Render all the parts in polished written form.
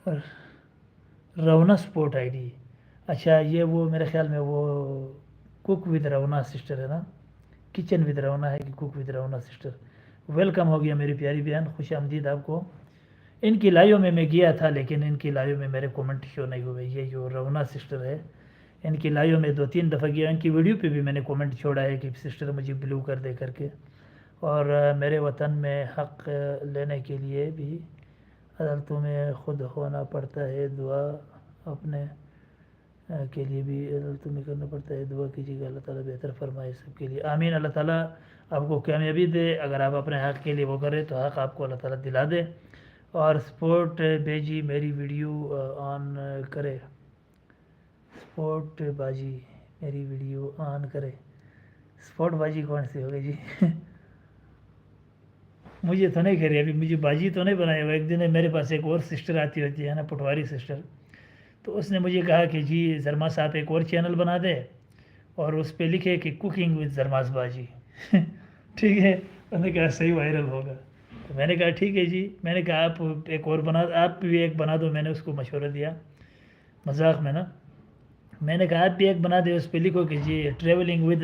رونا support I D. اچھا یہ وہ میرے خیال میں وہ کوک ود رونا سسٹر ہے نا, کچن ود رونا ہے کہ کوک ود رونا سسٹر. ویلکم ہو گیا میری پیاری بہن, خوش آمدید آپ کو. ان کی لائیو میں گیا تھا لیکن ان کی لائیو میں میرے کومنٹ شو نہیں ہوئے. یہ جو رونا سسٹر ہے ان کی لائیو میں 2-3 دفعہ گیا, ان کی ویڈیو پہ بھی میں نے کومنٹ چھوڑا ہے کہ سسٹر مجھے بلو کر دے کر کے. اور میرے وطن میں حق لینے کے لیے بھی عدالتوں میں خود ہونا پڑتا ہے, دعا اپنے کے لیے بھی عدالتوں میں کرنا پڑتا ہے. دعا کیجیے گا اللہ تعالیٰ بہتر فرمائے سب کے لیے, آمین. اللہ تعالیٰ آپ کو کامیابی دے. اگر آپ اپنے حق کے لیے وہ کریں تو حق آپ کو اللہ تعالیٰ دلا دے. اور سپورٹ بیجی میری ویڈیو آن کرے, سپورٹ باجی میری ویڈیو آن کرے. سپورٹ باجی کون سی ہوگی جی؟ مجھے تو نہیں کرے ابھی, مجھے باجی تو نہیں بنایا ہوا. ایک دن میرے پاس ایک اور سسٹر آتی ہوتی ہے نا, پٹواری سسٹر, تو اس نے مجھے کہا کہ جی زرماس آپ ایک اور چینل بنا دے اور اس پہ لکھے کہ کوکنگ وتھ زرماس باجی. ٹھیک ہے, انہوں نے کہا صحیح وائرل ہوگا. تو میں نے کہا ٹھیک ہے جی. میں نے کہا آپ ایک اور بنا, آپ بھی ایک بنا دو. میں نے اس کو مشورہ دیا مذاق میں نا, میں نے کہا آپ بھی ایک بنا دے, اس پہ لکھو کہ جی ٹریولنگ ود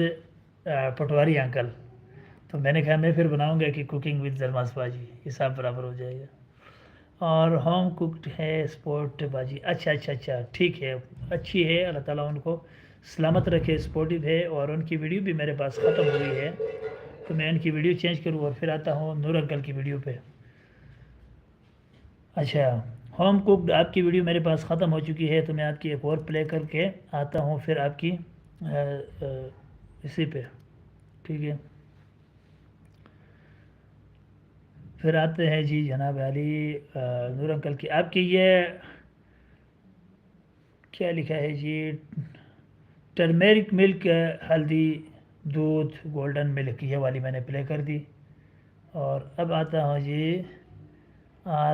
پٹواری انکل. تو میں نے کہا میں پھر بناؤں گا کہ کوکنگ وتھ زرماس باجی, حساب برابر ہو جائے گا. اور ہوم کوکڈ ہے سپورٹ باجی. اچھا اچھا اچھا ٹھیک ہے, اچھی ہے. اللہ تعالیٰ ان کو سلامت رکھے, سپورٹیو ہے. اور ان کی ویڈیو بھی میرے پاس ختم ہوئی ہے, تو میں ان کی ویڈیو چینج کروں اور پھر آتا ہوں نور انکل کی ویڈیو پہ. اچھا ہوم کوکڈ آپ کی ویڈیو میرے پاس ختم ہو چکی ہے, تو میں آپ کی ایک اور پلے کر کے آتا ہوں پھر آپ کی اسی پہ. ٹھیک ہے, پھر آتے ہیں جی جناب علی نور انکل کی. آپ کی یہ کیا لکھا ہے جی؟ ٹرمیرک ملک, ہلدی, دودھ, گولڈن ملک, یہ والی میں نے پلے کر دی. اور اب آتا ہوں جی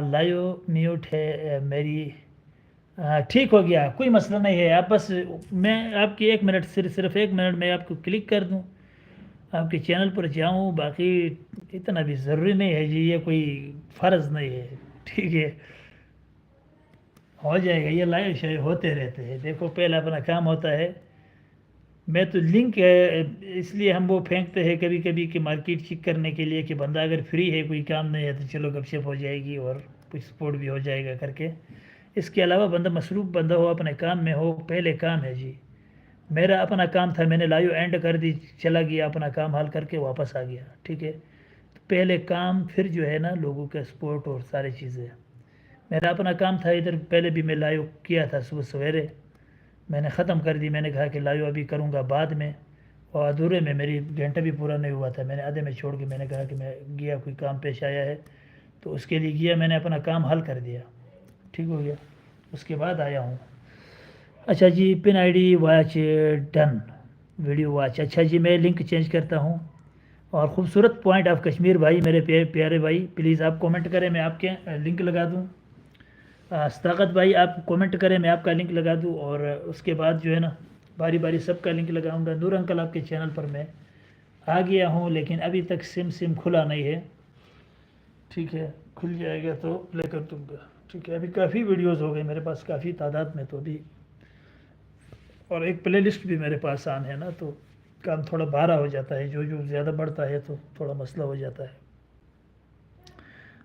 لائیو میوٹ ہے میری. ٹھیک ہو گیا, کوئی مسئلہ نہیں ہے. آپ بس میں آپ کی 1 منٹ صرف 1 منٹ میں آپ کو کلک کر دوں, آپ کے چینل پر جاؤں. باقی اتنا بھی ضروری نہیں ہے جی, یہ کوئی فرض نہیں ہے. ٹھیک ہے, ہو جائے گا. یہ لائیو شائیو ہوتے رہتے ہیں. دیکھو پہلے اپنا کام ہوتا ہے. میں تو لنک اس لیے ہم وہ پھینکتے ہیں کبھی کبھی کہ مارکیٹ چیک کرنے کے لیے, کہ بندہ اگر فری ہے, کوئی کام نہیں ہے, تو چلو گپ شپ ہو جائے گی اور کچھ سپورٹ بھی ہو جائے گا کر کے. اس کے علاوہ بندہ مصروف بندہ ہو, اپنے کام میں ہو. پہلے کام ہے جی, میرا اپنا کام تھا, میں نے لائیو اینڈ کر دی, چلا گیا اپنا کام حل کر کے واپس آ گیا. ٹھیک ہے, پہلے کام پھر جو ہے نا لوگوں کا سپورٹ اور ساری چیزیں. میرا اپنا کام تھا ادھر, پہلے بھی میں لائیو کیا تھا صبح سویرے, میں نے ختم کر دی. میں نے کہا کہ لائیو ابھی کروں گا بعد میں, اور ادھورے میں میری گھنٹہ بھی پورا نہیں ہوا تھا. میں نے آدھے میں چھوڑ کے میں نے کہا کہ میں گیا, کوئی کام پیش آیا ہے تو اس کے لیے گیا, میں نے اپنا کام حل کر دیا. ٹھیک ہو گیا, اس کے بعد آیا ہوں. اچھا جی, pin I D watch done, video watch. اچھا جی, میں لنک چینج کرتا ہوں. اور خوبصورت پوائنٹ آف کشمیر بھائی, میرے پیارے بھائی, پلیز آپ کومنٹ کریں, میں آپ کے لنک لگا دوں. صداقت بھائی آپ کومنٹ کریں, میں آپ کا لنک لگا دوں. اور اس کے بعد جو ہے نا باری باری سب کا لنک لگاؤں گا. نور انکل آپ کے چینل پر میں آ گیا ہوں, لیکن ابھی تک سم کھلا نہیں ہے. ٹھیک ہے, کھل جائے گا تو پلے کر دوں گا. ٹھیک ہے, ابھی کافی ویڈیوز ہو گئے میرے پاس, کافی تعداد میں تو ابھی, اور ایک پلے لسٹ بھی میرے پاس آن ہے نا, تو کام تھوڑا بھارا ہو جاتا ہے. جو زیادہ بڑھتا ہے تو تھوڑا مسئلہ ہو جاتا ہے.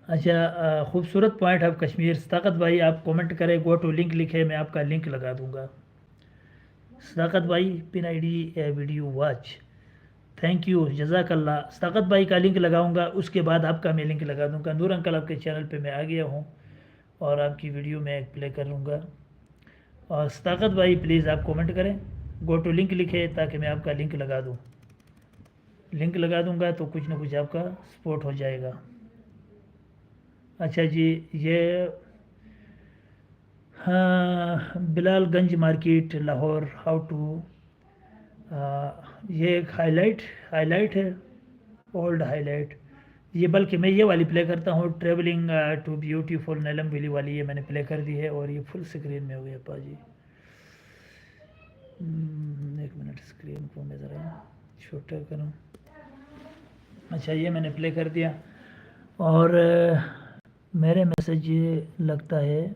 اچھا, خوبصورت پوائنٹ آف کشمیر, صداقت بھائی آپ کومنٹ کریں, گو ٹو لنک لکھے, میں آپ کا لنک لگا دوں گا. صداقت بھائی pin I D video watch, thank you, جزاک اللہ. صداقت بھائی کا لنک لگاؤں گا, اس کے بعد آپ کا میں لنک لگا دوں گا. نور انکل آپ کے چینل پہ میں آ گیا ہوں, اور آپ کی ویڈیو میں پلے کروں گا. اور صداقت بھائی پلیز آپ کومنٹ کریں, گو ٹو لنک لکھے, تاکہ میں آپ کا لنک لگا دوں. لنک لگا دوں گا تو کچھ نہ کچھ آپ کا سپورٹ ہو جائے گا. اچھا جی, یہ ہاں Bilal Ganj market Lahore, how to, یہ ایک ہائی لائٹ ہے, اولڈ ہائی لائٹ. یہ بلکہ میں یہ والی پلے کرتا ہوں, travelling to beautiful Neelum valley والی, یہ میں نے پلے کر دی ہے. اور یہ فل سکرین میں ہو گیا پا جی. 1 منٹ, اسکرین کو میں ذرا چھوٹا کروں. اچھا, یہ میں نے پلے کر دیا. اور میرے میسج لگتا ہے